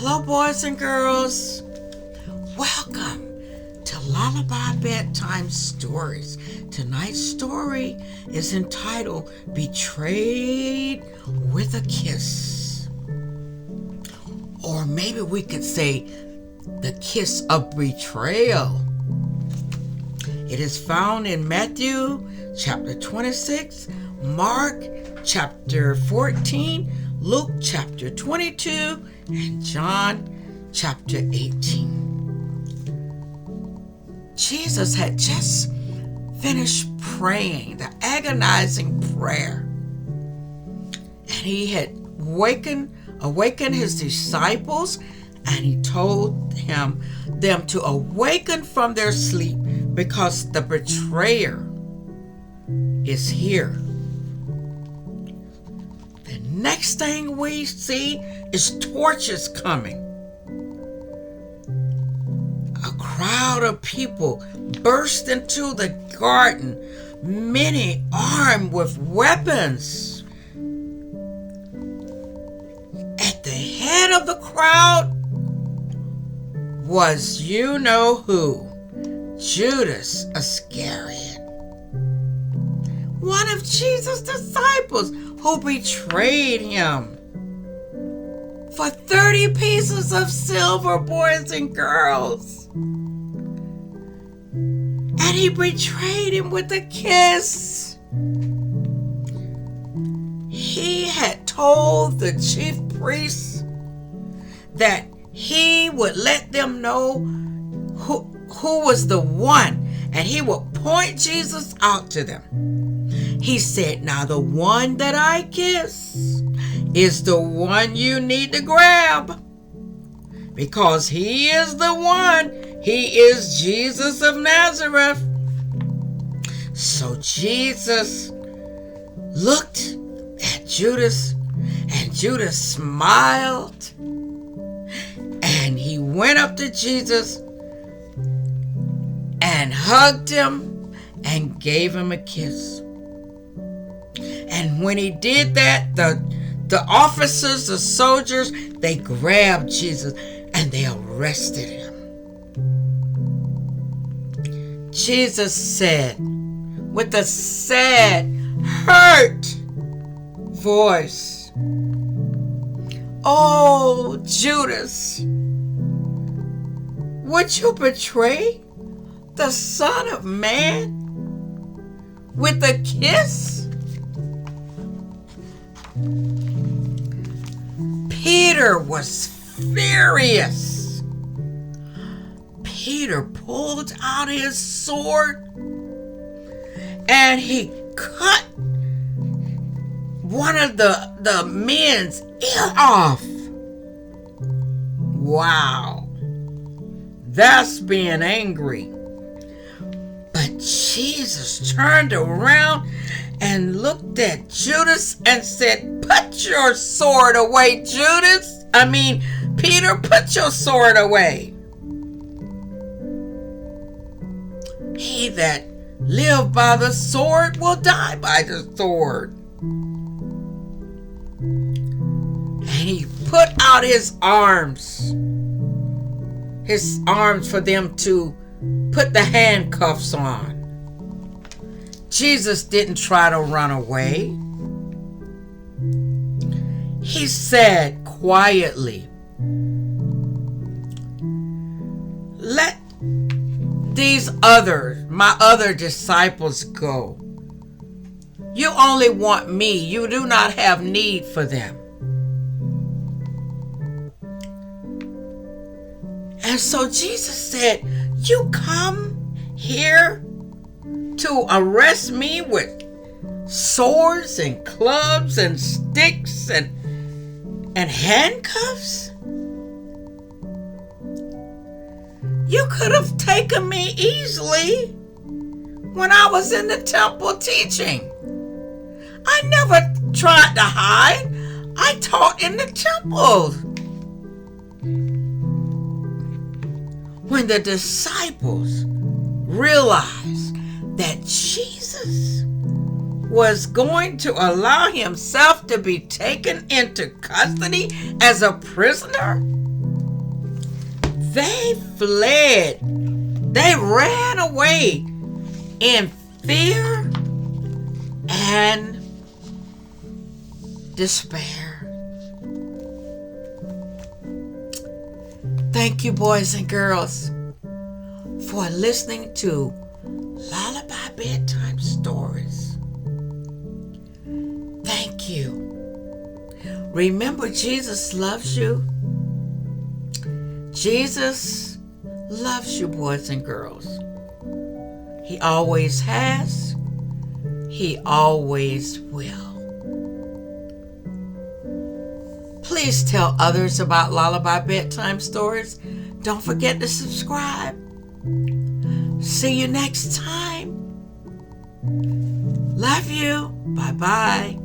Hello, boys and girls. Welcome to Lullaby Bedtime Stories. Tonight's story is entitled Betrayed with a Kiss. Or maybe we could say the kiss of betrayal. It is found in Matthew chapter 26, Mark chapter 14, Luke chapter 22, and John chapter 18. Jesus had just finished praying the agonizing prayer, and he had awakened his disciples, and he told them to awaken from their sleep because the betrayer is here. The next thing we see is torches coming. A crowd of people burst into the garden, many armed with weapons. At the head of the crowd was you-know-who, Judas Iscariot, one of Jesus' disciples who betrayed him for 30 pieces of silver, boys and girls. And he betrayed him with a kiss. He had told the chief priests that he would let them know who was the one, and he would point Jesus out to them. He said, now the one that I kiss is the one you need to grab, because he is the one. He is Jesus of Nazareth. So Jesus looked at Judas, and Judas smiled, and he went up to Jesus and hugged him and gave him a kiss. And when he did that, the officers, the soldiers, they grabbed Jesus and they arrested him. Jesus said with a sad, hurt voice, "Oh, Judas, would you betray the Son of Man with a kiss?" Peter was furious. Peter pulled out his sword and he cut one of the men's ear off. Wow, that's being angry. But Jesus turned around and looked at Judas and said, "Put your sword away, Peter, put your sword away. He that live by the sword will die by the sword." And he put out his arms for them to put the handcuffs on. Jesus didn't try to run away. He said quietly, "Let my other disciples go. You only want me. You do not have need for them." And so Jesus said, "You come here to arrest me with swords and clubs and sticks and handcuffs? You could have taken me easily when I was in the temple teaching. I never tried to hide. I taught in the temple." When the disciples realized that Jesus was going to allow himself to be taken into custody as a prisoner, they fled. They ran away in fear and despair. Thank you, boys and girls, for listening to Lullaby Bedtime Stories. Thank you. Remember, Jesus loves you. Jesus loves you, boys and girls. He always has. He always will. Please tell others about Lullaby Bedtime Stories. Don't forget to subscribe. See you next time. Love you. Bye-bye.